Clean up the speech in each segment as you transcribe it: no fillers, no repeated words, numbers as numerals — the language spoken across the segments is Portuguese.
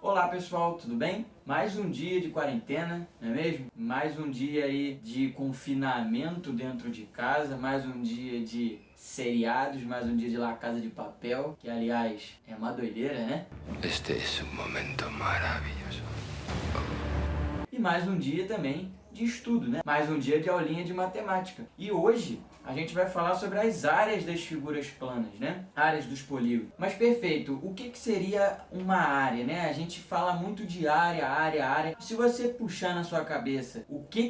Olá pessoal, tudo bem? Mais um dia de quarentena, não é mesmo? Mais um dia aí de confinamento dentro de casa, mais um dia de seriados, mais um dia de La Casa de Papel, que aliás é uma doideira, né? Este es un momento maravilloso. E mais um dia também de estudo, né? Mais um dia de aulinha de matemática. E hoje a gente vai falar sobre as áreas das figuras planas, né? Áreas dos polígonos. Mas perfeito, o que seria uma área, né? A gente fala muito de área. Se você puxar na sua cabeça o que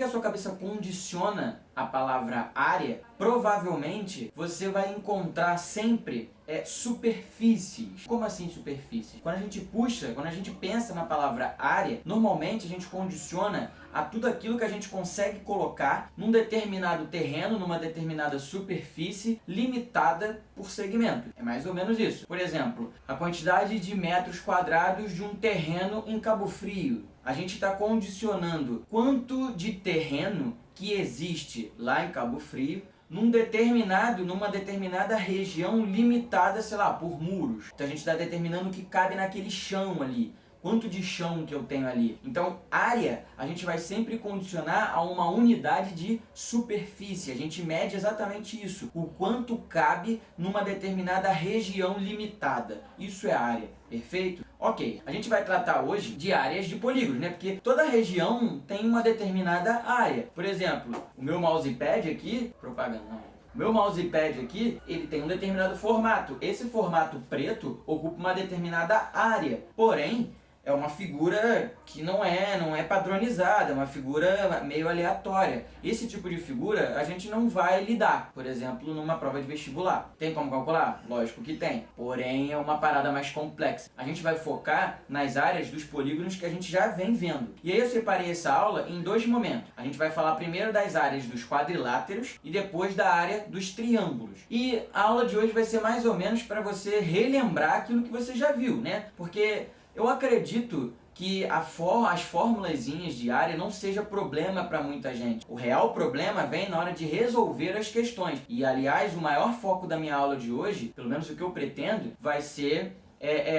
a sua cabeça condiciona a palavra área, provavelmente você vai encontrar sempre superfícies. Como assim superfícies? Quando a gente pensa na palavra área, normalmente a gente condiciona a tudo aquilo que a gente consegue colocar num determinado terreno, numa determinada superfície limitada por segmento. É mais ou menos isso. Por exemplo, a quantidade de metros quadrados de um terreno em Cabo Frio. A gente está condicionando quanto de terreno que existe lá em Cabo Frio numa determinada região limitada, sei lá, por muros. Então a gente está determinando o que cabe naquele chão ali. Quanto de chão que eu tenho ali. Então, área, a gente vai sempre condicionar a uma unidade de superfície. A gente mede exatamente isso. O quanto cabe numa determinada região limitada. Isso é área. Perfeito? Ok, a gente vai tratar hoje de áreas de polígonos, né? Porque toda região tem uma determinada área. Por exemplo, o meu mousepad aqui... Propaganda, não. O meu mousepad aqui, ele tem um determinado formato. Esse formato preto ocupa uma determinada área. Porém, é uma figura que não é padronizada, é uma figura meio aleatória. Esse tipo de figura a gente não vai lidar, por exemplo, numa prova de vestibular. Tem como calcular? Lógico que tem, porém é uma parada mais complexa. A gente vai focar nas áreas dos polígonos que a gente já vem vendo. E aí eu separei essa aula em dois momentos. A gente vai falar primeiro das áreas dos quadriláteros e depois da área dos triângulos. E a aula de hoje vai ser mais ou menos para você relembrar aquilo que você já viu, né? Porque eu acredito que as formulazinhas de área não seja problema para muita gente. O real problema vem na hora de resolver as questões. E, aliás, o maior foco da minha aula de hoje, pelo menos o que eu pretendo, vai ser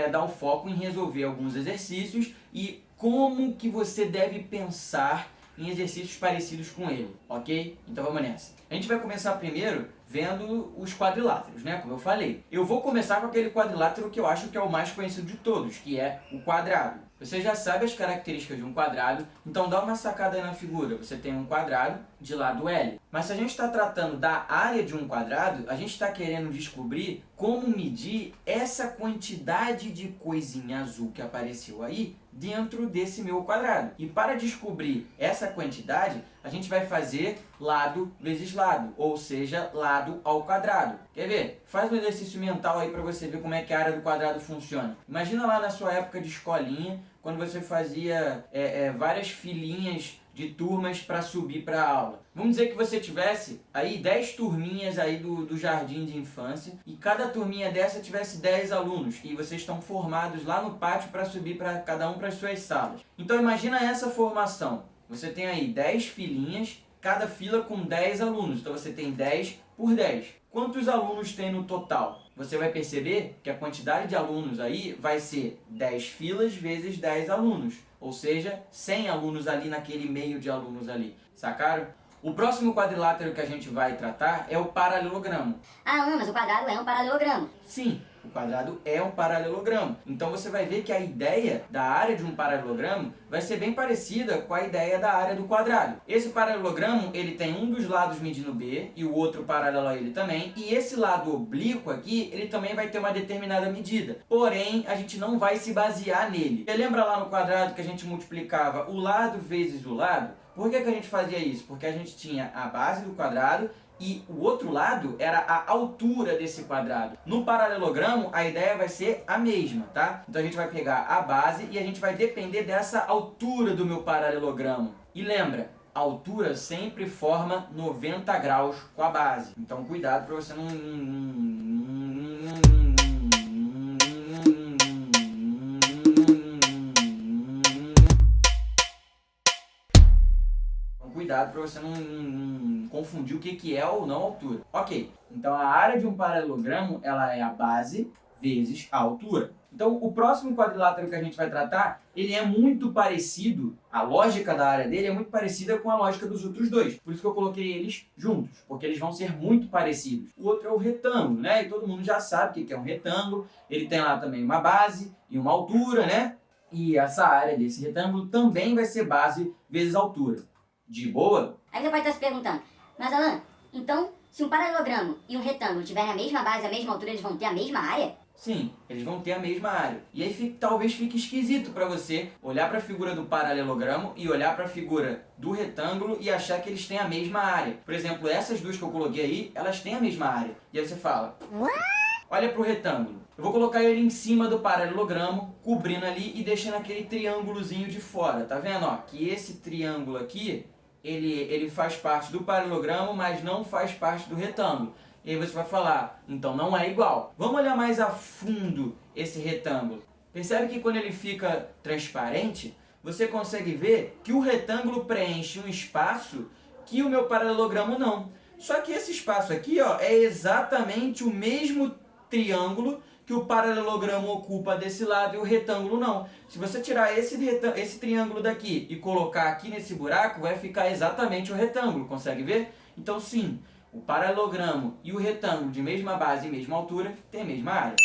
dar um foco em resolver alguns exercícios e como que você deve pensar em exercícios parecidos com ele, ok? Então vamos nessa. A gente vai começar primeiro vendo os quadriláteros, né? Como eu falei. Eu vou começar com aquele quadrilátero que eu acho que é o mais conhecido de todos, que é o quadrado. Você já sabe as características de um quadrado, então dá uma sacada aí na figura. Você tem um quadrado de lado L. Mas se a gente está tratando da área de um quadrado, a gente está querendo descobrir como medir essa quantidade de coisinha azul que apareceu aí dentro desse meu quadrado. E para descobrir essa quantidade, a gente vai fazer lado vezes lado, ou seja, lado ao quadrado. Quer ver? Faz um exercício mental aí para você ver como é que a área do quadrado funciona. Imagina lá na sua época de escolinha, quando você fazia várias filinhas de turmas para subir para a aula. Vamos dizer que você tivesse aí 10 turminhas aí do jardim de infância e cada turminha dessa tivesse 10 alunos e vocês estão formados lá no pátio para subir para cada um para as suas salas. Então imagina essa formação. Você tem aí 10 filinhas, cada fila com 10 alunos. Então você tem 10 por 10. Quantos alunos tem no total? Você vai perceber que a quantidade de alunos aí vai ser 10 filas vezes 10 alunos. Ou seja, 100 alunos ali naquele meio de alunos ali. Sacaram? O próximo quadrilátero que a gente vai tratar é o paralelogramo. Ah, não, mas o quadrado é um paralelogramo. Sim, o quadrado é um paralelogramo. Então você vai ver que a ideia da área de um paralelogramo vai ser bem parecida com a ideia da área do quadrado. Esse paralelogramo, ele tem um dos lados medindo B e o outro paralelo a ele também. E esse lado oblíquo aqui, ele também vai ter uma determinada medida. Porém, a gente não vai se basear nele. Você lembra lá no quadrado que a gente multiplicava o lado vezes o lado? Por que a gente fazia isso? Porque a gente tinha a base do quadrado e o outro lado era a altura desse quadrado. No paralelogramo, a ideia vai ser a mesma, tá? Então a gente vai pegar a base e a gente vai depender dessa altura do meu paralelogramo. E lembra, a altura sempre forma 90 graus com a base. Então cuidado para você Cuidado para você não confundir o que é ou não altura. Ok, então a área de um paralelogramo ela é a base vezes a altura. Então Então, o próximo quadrilátero que a gente vai tratar, ele é muito parecido, a lógica da área dele é muito parecida com a lógica dos outros dois. Por isso que eu coloquei eles juntos, porque eles vão ser muito parecidos. O outro é o retângulo, né? E todo mundo já sabe o que é um retângulo. Ele tem lá também uma base e uma altura, né? E essa área desse retângulo também vai ser base vezes altura. De boa? Aí você pode estar se perguntando, mas Alan, então se um paralelogramo e um retângulo tiverem a mesma base, a mesma altura, eles vão ter a mesma área? Sim, eles vão ter a mesma área. E aí talvez fique esquisito para você olhar para a figura do paralelogramo e olhar para a figura do retângulo e achar que eles têm a mesma área. Por exemplo, essas duas que eu coloquei aí, elas têm a mesma área. E aí você fala, olha para o retângulo. Eu vou colocar ele em cima do paralelogramo, cobrindo ali e deixando aquele triângulozinho de fora. Tá vendo? Ó, que esse triângulo aqui, ele faz parte do paralelogramo, mas não faz parte do retângulo. E aí você vai falar, então não é igual. Vamos olhar mais a fundo esse retângulo. Percebe que quando ele fica transparente, você consegue ver que o retângulo preenche um espaço que o meu paralelogramo não. Só que esse espaço aqui, ó, é exatamente o mesmo triângulo que o paralelogramo ocupa desse lado e o retângulo não. Se você tirar esse triângulo daqui e colocar aqui nesse buraco, vai ficar exatamente o retângulo, consegue ver? Então sim, o paralelogramo e o retângulo de mesma base e mesma altura têm a mesma área.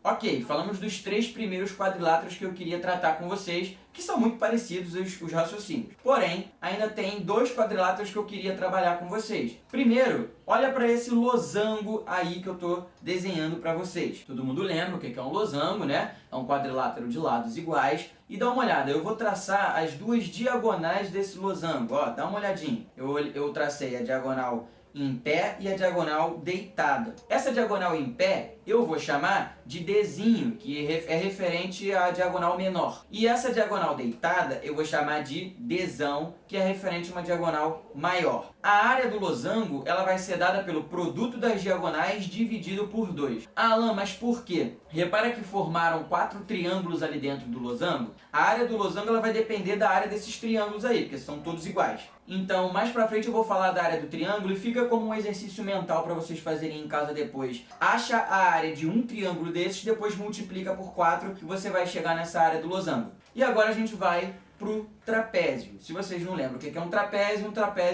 Ok, falamos dos 3 primeiros quadriláteros que eu queria tratar com vocês, que são muito parecidos os raciocínios. Porém, ainda tem 2 quadriláteros que eu queria trabalhar com vocês. Primeiro, olha para esse losango aí que eu estou desenhando para vocês. Todo mundo lembra o que é um losango, né? É um quadrilátero de lados iguais. E dá uma olhada, eu vou traçar as 2 diagonais desse losango. Ó, dá uma olhadinha. Eu tracei a diagonal em pé e a diagonal deitada. Essa diagonal em pé eu vou chamar de Dzinho, que é referente à diagonal menor. E essa diagonal deitada eu vou chamar de Dzão, que é referente a uma diagonal maior. A área do losango ela vai ser dada pelo produto das diagonais dividido por 2. Ah, Alan, mas por quê? Repara que formaram 4 triângulos ali dentro do losango. A área do losango ela vai depender da área desses triângulos aí, porque são todos iguais. Então, mais pra frente eu vou falar da área do triângulo e fica como um exercício mental para vocês fazerem em casa depois. Acha a área de um triângulo desses, depois multiplica por 4 e você vai chegar nessa área do losango. E agora a gente vai pro trapézio. Se vocês não lembram o que é um trapézio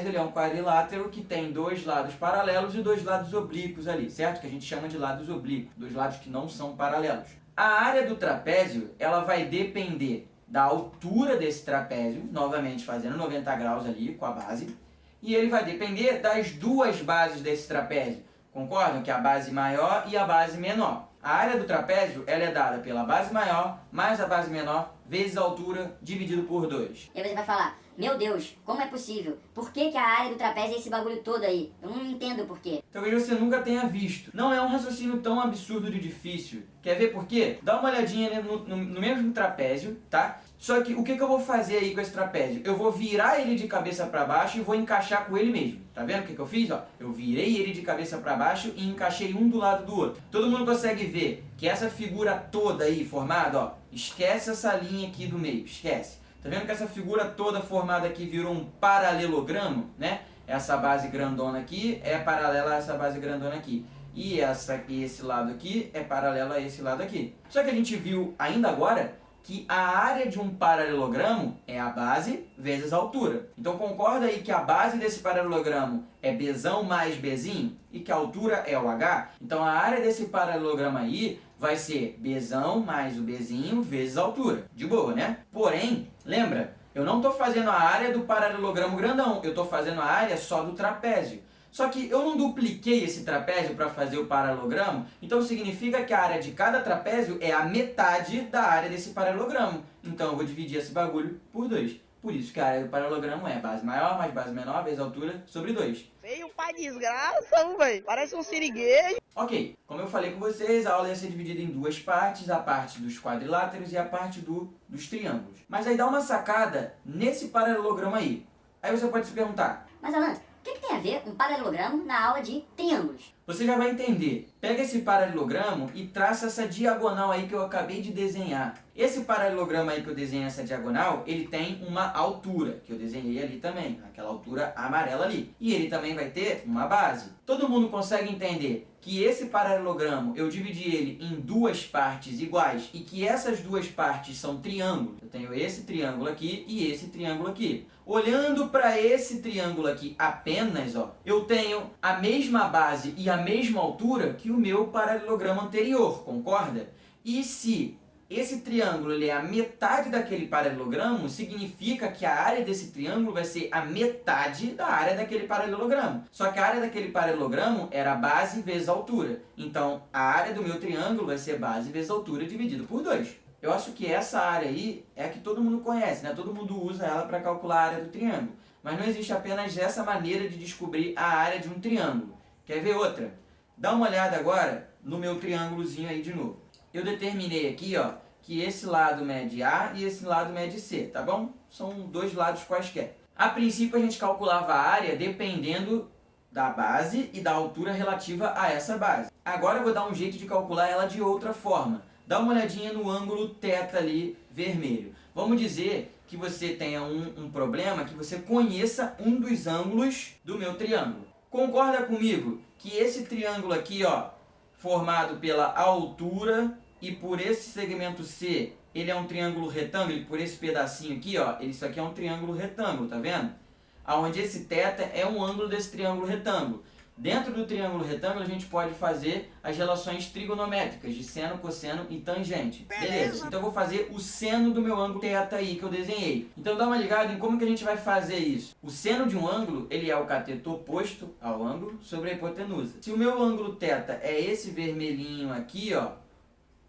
ele é um quadrilátero que tem 2 lados paralelos e 2 lados oblíquos ali, certo? Que a gente chama de lados oblíquos, 2 lados que não são paralelos. A área do trapézio, ela vai depender da altura desse trapézio, novamente fazendo 90 graus ali com a base, e ele vai depender das 2 bases desse trapézio. Concordam? Que é a base maior e a base menor. A área do trapézio ela é dada pela base maior mais a base menor vezes a altura dividido por 2. E aí você vai falar, meu Deus, como é possível? Por que a área do trapézio é esse bagulho todo aí? Eu não entendo por quê. Talvez você nunca tenha visto. Não é um raciocínio tão absurdo de difícil. Quer ver por quê? Dá uma olhadinha no mesmo trapézio, tá? Só que o que eu vou fazer aí com esse trapézio? Eu vou virar ele de cabeça para baixo e vou encaixar com ele mesmo. Tá vendo o que eu fiz? Ó, eu virei ele de cabeça para baixo e encaixei um do lado do outro. Todo mundo consegue ver que essa figura toda aí formada, ó, esquece essa linha aqui do meio, esquece. Tá vendo que essa figura toda formada aqui virou um paralelogramo, né? Essa base grandona aqui é paralela a essa base grandona aqui. E esse lado aqui é paralelo a esse lado aqui. Só que a gente viu ainda agora que a área de um paralelogramo é a base vezes a altura. Então concorda aí que a base desse paralelogramo é Bzão mais Bzinho e que a altura é o H? Então a área desse paralelogramo aí vai ser Bzão mais o Bzinho vezes a altura. De boa, né? Porém, lembra, eu não estou fazendo a área do paralelogramo grandão, eu estou fazendo a área só do trapézio. Só que eu não dupliquei esse trapézio para fazer o paralelogramo, então significa que a área de cada trapézio é a metade da área desse paralelogramo. Então eu vou dividir esse bagulho por 2. Por isso que a área do paralelogramo é base maior mais base menor vezes altura sobre 2. Feio pai desgraça, velho. Parece um siriguejo. Ok, como eu falei com vocês, a aula ia ser dividida em 2 partes, a parte dos quadriláteros e a parte dos triângulos. Mas aí dá uma sacada nesse paralelogramo aí. Aí você pode se perguntar, Mas Alan, o que tem a ver um paralelogramo na aula de triângulos? Você já vai entender. Pega esse paralelogramo e traça essa diagonal aí que eu acabei de desenhar. Esse paralelogramo aí que eu desenhei, essa diagonal, ele tem uma altura, que eu desenhei ali também, aquela altura amarela ali. E ele também vai ter uma base. Todo mundo consegue entender que esse paralelogramo, eu dividi ele em duas partes iguais e que essas duas partes são triângulos. Eu tenho esse triângulo aqui e esse triângulo aqui. Olhando para esse triângulo aqui apenas, ó, eu tenho a mesma base e a mesma altura que o meu paralelogramo anterior, concorda? E se esse triângulo ele é a metade daquele paralelogramo, significa que a área desse triângulo vai ser a metade da área daquele paralelogramo. Só que a área daquele paralelogramo era a base vezes a altura. Então, a área do meu triângulo vai ser base vezes a altura dividido por 2. Eu acho que essa área aí é a que todo mundo conhece, né? Todo mundo usa ela para calcular a área do triângulo. Mas não existe apenas essa maneira de descobrir a área de um triângulo. Quer ver outra? Dá uma olhada agora no meu triângulozinho aí de novo. Eu determinei aqui, ó, que esse lado mede A e esse lado mede C, tá bom? São dois lados quaisquer. A princípio a gente calculava a área dependendo da base e da altura relativa a essa base. Agora eu vou dar um jeito de calcular ela de outra forma. Dá uma olhadinha no ângulo θ ali vermelho. Vamos dizer que você tenha um problema, que você conheça um dos ângulos do meu triângulo. Concorda comigo que esse triângulo aqui, ó, formado pela altura e por esse segmento C, ele é um triângulo retângulo, e por esse pedacinho aqui, ó, isso aqui é um triângulo retângulo, tá vendo? Onde esse θ é um ângulo desse triângulo retângulo. Dentro do triângulo retângulo a gente pode fazer as relações trigonométricas de seno, cosseno e tangente. Beleza, então eu vou fazer o seno do meu ângulo θ aí que eu desenhei. Então dá uma ligada em como que a gente vai fazer isso. O seno de um ângulo, ele é o cateto oposto ao ângulo sobre a hipotenusa. Se o meu ângulo θ é esse vermelhinho aqui, ó,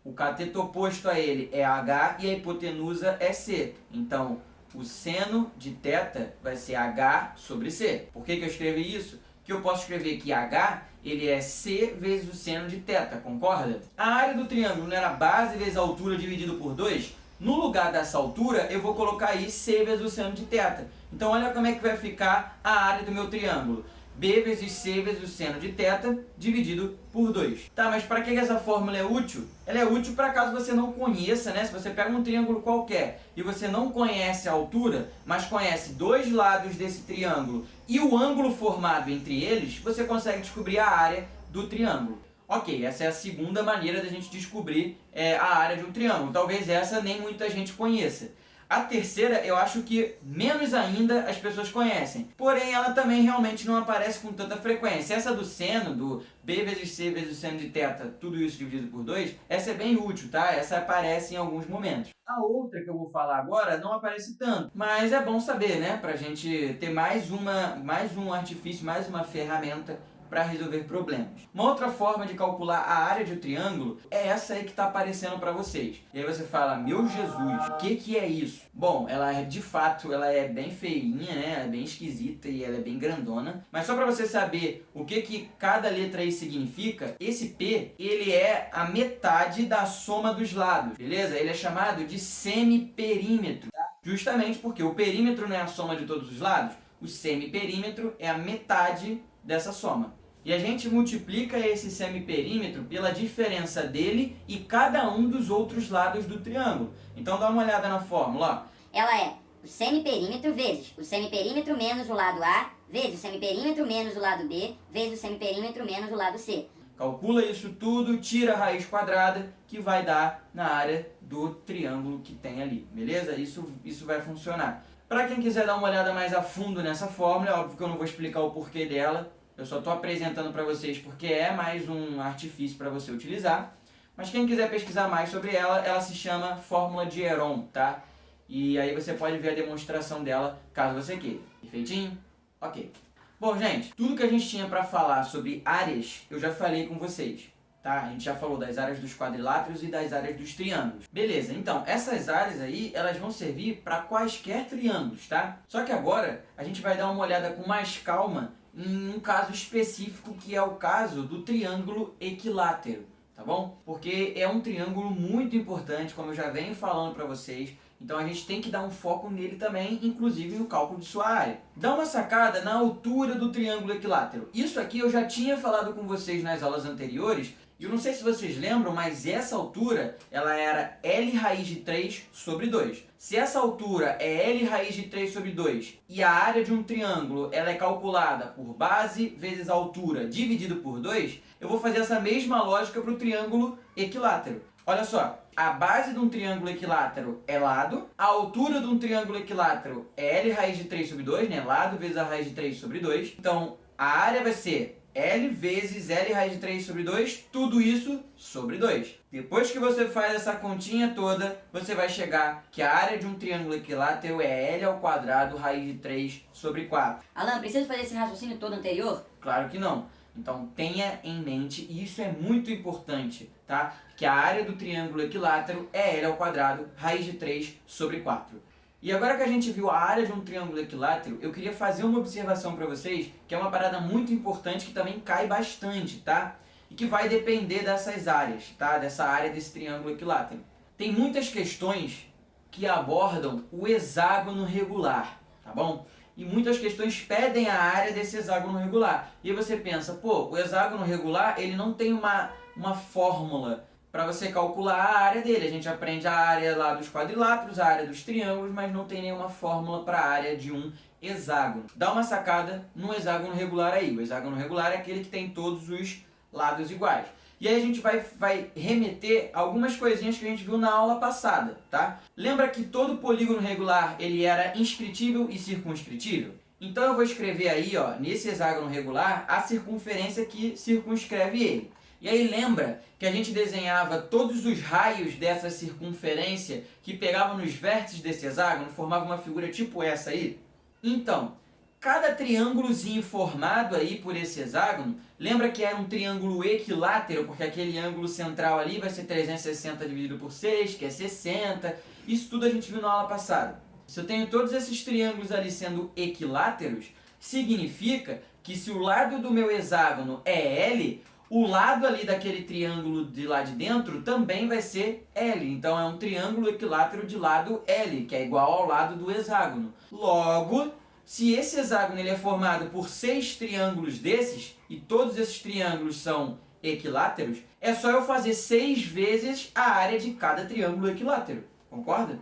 o cateto oposto a ele é H e a hipotenusa é C. Então, o seno de θ vai ser H sobre C. Por que eu escrevi isso? Que eu posso escrever que H ele é C vezes o seno de θ, concorda? A área do triângulo não era base vezes a altura dividido por 2? No lugar dessa altura, eu vou colocar aí C vezes o seno de θ. Então, olha como é que vai ficar a área do meu triângulo. B vezes C vezes o seno de θ dividido por 2. Tá, mas para que essa fórmula é útil? Ela é útil para caso você não conheça, né? Se você pega um triângulo qualquer e você não conhece a altura, mas conhece dois lados desse triângulo e o ângulo formado entre eles, você consegue descobrir a área do triângulo. Ok, essa é a segunda maneira da gente descobrir a área de um triângulo. Talvez essa nem muita gente conheça. A terceira, eu acho que menos ainda as pessoas conhecem. Porém, ela também realmente não aparece com tanta frequência. Essa do seno, do B vezes C vezes o seno de θ, tudo isso dividido por 2, essa é bem útil, tá? Essa aparece em alguns momentos. A outra que eu vou falar agora não aparece tanto, mas é bom saber, né? Pra gente ter mais um artifício, mais uma ferramenta para resolver problemas. Uma outra forma de calcular a área de um triângulo é essa aí que está aparecendo para vocês. E aí você fala, meu Jesus, o que é isso? Bom, ela é de fato, ela é bem feinha, né? Ela é bem esquisita e ela é bem grandona. Mas só para você saber o que cada letra aí significa, esse P, ele é a metade da soma dos lados, beleza? Ele é chamado de semiperímetro, tá? Justamente porque o perímetro não é a soma de todos os lados, o semiperímetro é a metade dessa soma. E a gente multiplica esse semiperímetro pela diferença dele e cada um dos outros lados do triângulo. Então dá uma olhada na fórmula, ó. Ela é o semiperímetro vezes o semiperímetro menos o lado A, vezes o semiperímetro menos o lado B, vezes o semiperímetro menos o lado C. Calcula isso tudo, tira a raiz quadrada, que vai dar na área do triângulo que tem ali, beleza? Isso vai funcionar. Para quem quiser dar uma olhada mais a fundo nessa fórmula, é óbvio que eu não vou explicar o porquê dela, eu só estou apresentando para vocês porque é mais um artifício para você utilizar. Mas quem quiser pesquisar mais sobre ela, ela se chama fórmula de Heron, tá? E aí você pode ver a demonstração dela, caso você queira. Perfeitinho? Ok. Bom, gente, tudo que a gente tinha para falar sobre áreas, eu já falei com vocês. Tá? A gente já falou das áreas dos quadriláteros e das áreas dos triângulos. Beleza, então, essas áreas aí, elas vão servir para quaisquer triângulos, tá? Só que agora, a gente vai dar uma olhada com mais calma em um caso específico, que é o caso do triângulo equilátero, tá bom? Porque é um triângulo muito importante, como eu já venho falando para vocês. Então a gente tem que dar um foco nele também, inclusive no cálculo de sua área. Dá uma sacada na altura do triângulo equilátero. Isso aqui eu já tinha falado com vocês nas aulas anteriores. E eu não sei se vocês lembram, mas essa altura, ela era L raiz de 3 sobre 2. Se essa altura é L raiz de 3 sobre 2 e a área de um triângulo ela é calculada por base vezes altura dividido por 2, eu vou fazer essa mesma lógica para o triângulo equilátero. Olha só, a base de um triângulo equilátero é lado, a altura de um triângulo equilátero é L raiz de 3 sobre 2, né? Lado vezes a raiz de 3 sobre 2. Então, a área vai ser L vezes L raiz de 3 sobre 2, tudo isso sobre 2. Depois que você faz essa continha toda, você vai chegar que a área de um triângulo equilátero é L ao quadrado raiz de 3 sobre 4. Alan, preciso fazer esse raciocínio todo anterior? Claro que não. Então tenha em mente, e isso é muito importante, tá? Que a área do triângulo equilátero é L ao quadrado raiz de 3 sobre 4. E agora que a gente viu a área de um triângulo equilátero, eu queria fazer uma observação para vocês, que é uma parada muito importante que também cai bastante, tá? E que vai depender dessas áreas, tá? Dessa área desse triângulo equilátero. Tem muitas questões que abordam o hexágono regular, tá bom? E muitas questões pedem a área desse hexágono regular. E aí você pensa, pô, o hexágono regular, ele não tem uma fórmula para você calcular a área dele. A gente aprende a área lá dos quadriláteros, a área dos triângulos, mas não tem nenhuma fórmula para a área de um hexágono. Dá uma sacada no hexágono regular aí. O hexágono regular é aquele que tem todos os lados iguais. E aí a gente vai remeter algumas coisinhas que a gente viu na aula passada, tá? Lembra que todo polígono regular ele era inscritível e circunscritível? Então eu vou escrever aí, ó, nesse hexágono regular, a circunferência que circunscreve ele. E aí lembra que a gente desenhava todos os raios dessa circunferência que pegavam nos vértices desse hexágono, formava uma figura tipo essa aí? Então, cada triângulozinho formado aí por esse hexágono, lembra que era um triângulo equilátero, porque aquele ângulo central ali vai ser 360 dividido por 6, que é 60. Isso tudo a gente viu na aula passada. Se eu tenho todos esses triângulos ali sendo equiláteros, significa que se o lado do meu hexágono é L, o lado ali daquele triângulo de lá de dentro também vai ser L. Então é um triângulo equilátero de lado L, que é igual ao lado do hexágono. Logo, se esse hexágono ele é formado por 6 triângulos desses, e todos esses triângulos são equiláteros, é só eu fazer 6 vezes a área de cada triângulo equilátero. Concorda?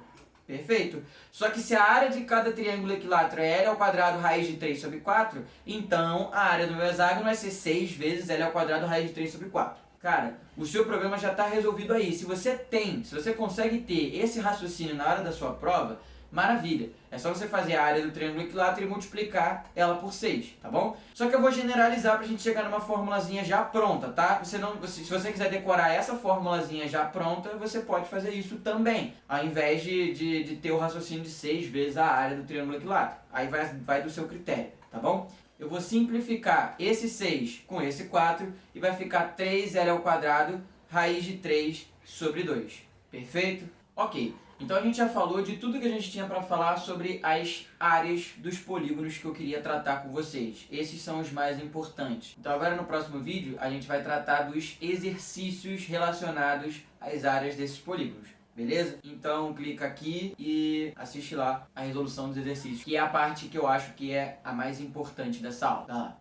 Perfeito. Só que se a área de cada triângulo equilátero é L ao quadrado raiz de 3 sobre 4, então a área do meu hexágono vai ser 6 vezes L ao quadrado raiz de 3 sobre 4. Cara, o seu problema já está resolvido aí. Se você consegue ter esse raciocínio na hora da sua prova, maravilha. É só você fazer a área do triângulo equilátero e multiplicar ela por 6, tá bom? Só que eu vou generalizar pra gente chegar numa formulazinha já pronta, tá? Se você quiser decorar essa formulazinha já pronta, você pode fazer isso também, ao invés de ter o raciocínio de 6 vezes a área do triângulo equilátero. Aí vai do seu critério, tá bom? Eu vou simplificar esse 6 com esse 4 e vai ficar 3L ao quadrado raiz de 3 sobre 2. Perfeito? Ok. Então a gente já falou de tudo que a gente tinha para falar sobre as áreas dos polígonos que eu queria tratar com vocês. Esses são os mais importantes. Então agora no próximo vídeo a gente vai tratar dos exercícios relacionados às áreas desses polígonos. Beleza? Então clica aqui e assiste lá a resolução dos exercícios, que é a parte que eu acho que é a mais importante dessa aula. Vai lá.